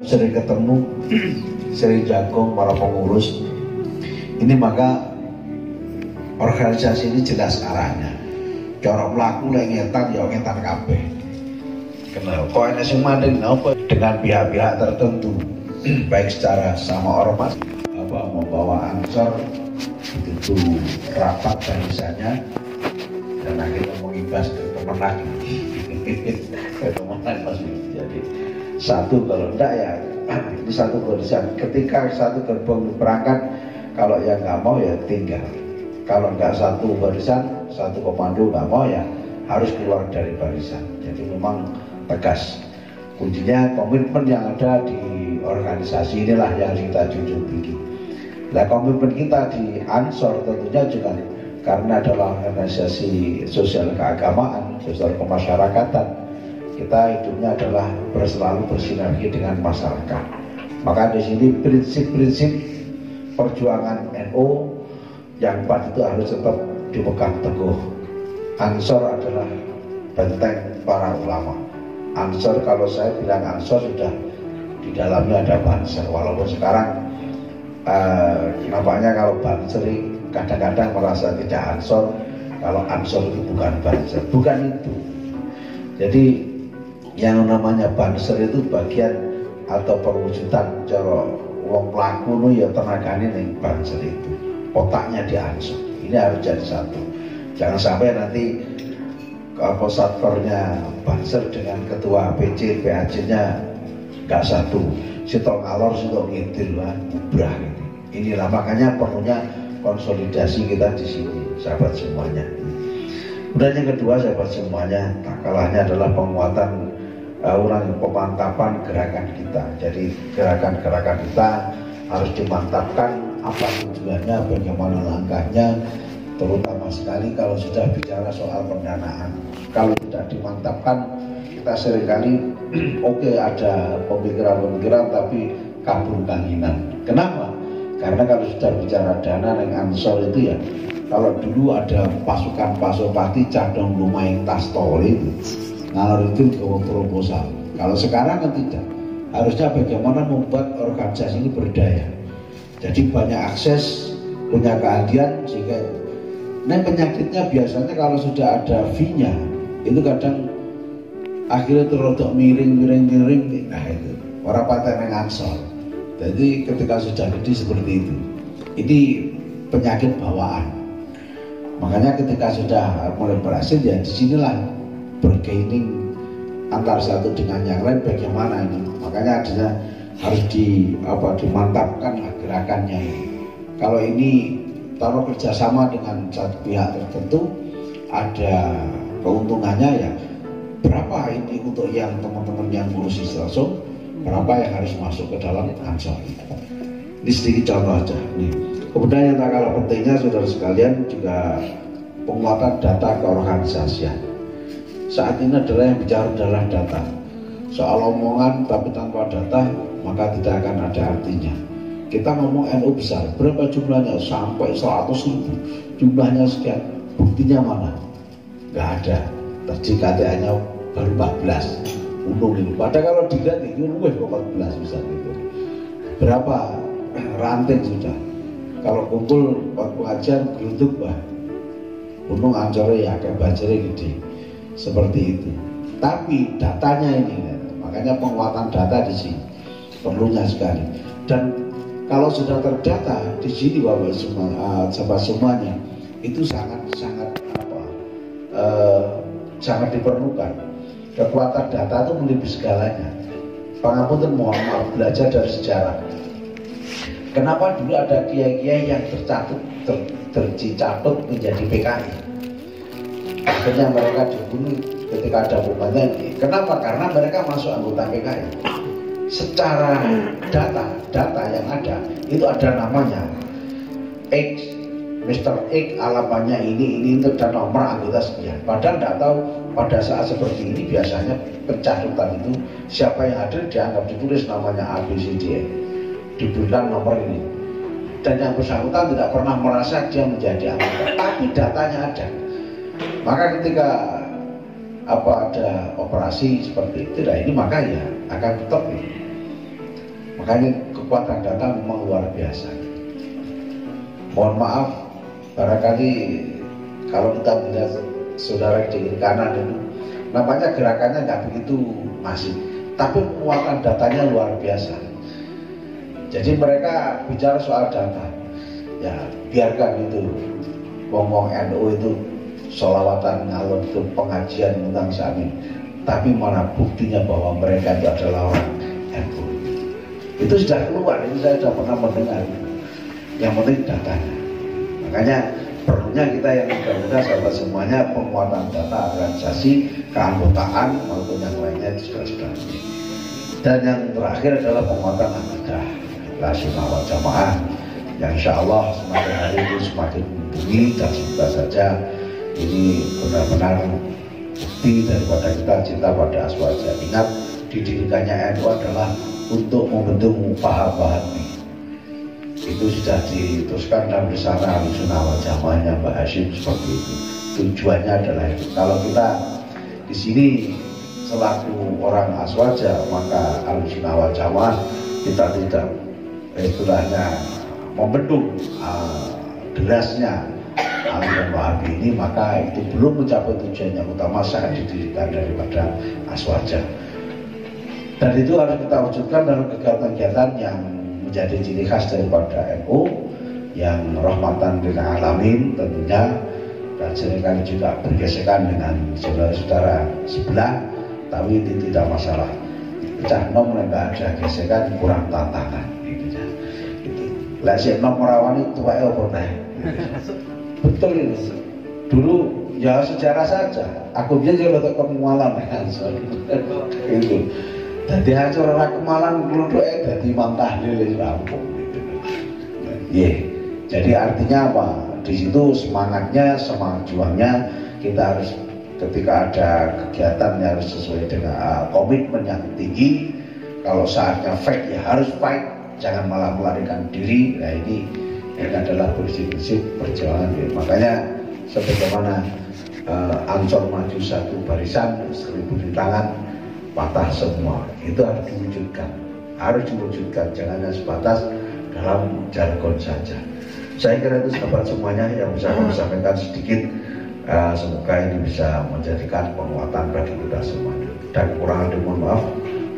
sering ketemu, sering jagung para pengurus ini, maka organisasi ini jelas arahnya. Cara mlaku lek ngetan ya ngetan kabeh. Kenal kok ana sing mandeng napa dengan pihak-pihak tertentu baik secara sama ormas apa membawa ansor itu rapat barisannya dan akhirnya mengibas ke teman lagi. Teman pasti jadi satu, kalau enggak ya ini satu barisan. Ketika satu gerbong berangkat, kalau yang nggak mau ya tinggal. Kalau nggak satu barisan, satu komando nggak mau ya harus keluar dari barisan. Jadi memang tegas. Kuncinya komitmen yang ada di organisasi inilah yang kita junjung tinggi. Nah, komitmen kita di Ansor tentunya juga karena adalah organisasi sosial keagamaan, sosial kemasyarakatan. Kita hidupnya adalah selalu bersinergi dengan masyarakat. Maka di sini prinsip-prinsip perjuangan NU yang empat itu harus tetap dipegang teguh. Ansor adalah benteng para ulama. Ansor, kalau saya bilang Ansor sudah di dalamnya ada Banser. Walaupun sekarang nampaknya kalau Banser kadang-kadang merasa tidak Ansor, kalau Ansor itu bukan Banser, bukan itu. Jadi yang namanya Banser itu bagian atau perwujudan cara wong pelaku nu ya tenagane ning Banser itu. Otaknya di Ansor. Ini harus jadi satu. Jangan sampai nanti satpernya Banser dengan ketua PC PAC-nya nggak satu. Sitok ngalor, sitok ngintil lah, ubrah gitu. Inilah makanya perlunya konsolidasi kita di sini, sahabat semuanya. Kemudian yang kedua, sahabat semuanya, tak kalahnya adalah penguatan pemantapan gerakan kita. Jadi gerakan-gerakan kita harus dimantapkan. Apa tujuannya, bagaimana langkahnya, terutama sekali kalau sudah bicara soal pendanaan. Kalau tidak dimantapkan, kita seringkali ada pemikiran-pemikiran tapi kabur kanginan. Kenapa? Karena kalau sudah bicara dana dengan Ansor itu ya, kalau dulu ada pasukan Pasopati cadong lumayan tas tol itu ngalor itu ke proposal. Kalau sekarang kan tidak. Harusnya bagaimana membuat organisasi ini berdaya. Jadi banyak akses, punya keahlian sehingga nah penyakitnya biasanya kalau sudah ada fee-nya itu kadang akhirnya terodok miring. Nah itu orang paten yang Ansor. Jadi ketika sudah gede seperti itu, ini penyakit bawaan. Makanya ketika sudah mulai berhasil ya disinilah bergaining antar satu dengan yang lain bagaimana ini. Makanya adanya harus dimantapkan gerakannya ini. Kalau ini taruh kerjasama dengan satu pihak tertentu ada keuntungannya ya berapa ini untuk yang teman-teman yang ngurus langsung, berapa yang harus masuk ke dalam Ansor. Ini sedikit contoh aja nih. Kemudian yang tak kalah pentingnya saudara sekalian juga penguatan data keorganisasian. Saat ini adalah yang bicara adalah data. Soal omongan tapi tanpa data maka tidak akan ada artinya. Kita ngomong NU besar, berapa jumlahnya? Sampai 100.000, jumlahnya sekian, buktinya mana? Nggak ada. Tadi KTA-nya baru 14, untung ini. Padahal kalau dilihat itu lebih 14 bisa gitu. Berapa ranting sudah? Kalau kumpul pengajian geruduk bah, untung Ancore ya kayak bajere gede, seperti itu. Tapi datanya ini, makanya penguatan data di sini perlunya sekali. Dan kalau sudah terdata di sini bapak semua, semuanya itu sangat diperlukan. Kekuatan data itu melebihi segalanya. Pangapunten mohon maaf, belajar dari sejarah. Kenapa dulu ada kiai-kiai yang tercatut menjadi PKI? Akhirnya mereka dibunuh ketika ada pembantian. Kenapa? Karena mereka masuk anggota PKI. Secara data yang ada itu ada namanya X, Mr. X alamannya ini itu dan nomor anggota sekian. Padahal tidak tahu pada saat seperti ini biasanya pencatutan itu siapa yang hadir dianggap ditulis namanya A, B, C, D, E, diberikan nomor ini. Dan yang bersangkutan tidak pernah merasa dia menjadi anggota, tapi datanya ada. Maka ketika ada operasi seperti itu, nah ini maka ya akan tetap Makanya kekuatan data memang luar biasa. Mohon maaf, barangkali kalau kita melihat saudara di kiri kanan itu, namanya gerakannya nggak begitu masif, tapi muatan datanya luar biasa. Jadi mereka bicara soal data, ya biarkan itu. Ngomong NU itu sholawatan ngalor itu pengajian tentang Samin, tapi mana buktinya bahwa mereka itu adalah orang NU? Itu sudah keluar, ini saya sudah pernah mendengar. Yang penting datanya. Makanya perlunya kita yang muda-muda sahabat semuanya, penguatan data organisasi, keanggotaan maupun yang lainnya itu sudah. Dan yang terakhir adalah penguatan akidah, Ahlussunnah wal Jamaah, yang insya Allah semakin hari itu semakin mumpuni, dan semoga saja ini benar-benar bukti daripada kita cinta pada Aswaja. Ingat, didikannya NU adalah untuk membentuk paham-pahami. Itu sudah diteruskan dalam risala Ahlussunnah wal Jamaahnya Mbak Hashim seperti itu. Tujuannya adalah itu. Kalau kita di sini selaku orang Aswaja, maka Ahlussunnah wal Jamaah kita tidak istilahnya membendung derasnya aliran Wahabi ini, maka itu belum mencapai tujuan yang utama saat didirikan daripada Aswaja. Dan itu harus kita wujudkan dalam kegiatan-kegiatan yang menjadi ciri khas daripada NU, yang rahmatan lil alamin tentunya, dan seringkali juga bergesekan dengan saudara-saudara sebelah, tapi itu tidak masalah. Pecah nom nggak ada gesekan, kurang tantangan gitu ya. Lah si nom merawani tuwae apa teh. Betul ini. Dulu ya sejarah saja. Aku biar jadi untuk kemualan kan. Itu. Jadi hancur orang kemalan dulu jadi imam tahlil di rampung. Iya. Jadi artinya apa? Di situ semangatnya, semangat juangnya kita harus ketika ada kegiatan yang harus sesuai dengan komitmen yang tinggi. Kalau saatnya fight ya harus fight, jangan malah melarikan diri. Nah ini adalah prinsip-prinsip perjuangan. Makanya sebagaimana Ansor maju satu barisan, 1000 rintangan patah semua. Itu harus diwujudkan, jangan hanya sebatas dalam jargon saja. Saya kira itu sahabat semuanya yang bisa kami sampaikan sedikit. Semoga ini bisa menjadikan penguatan bagi kita semuanya. Dan kurang lebih mohon maaf.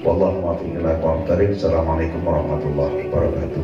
Wallahu muwaffiq ila aqwamit thoriq. Assalamualaikum warahmatullahi wabarakatuh.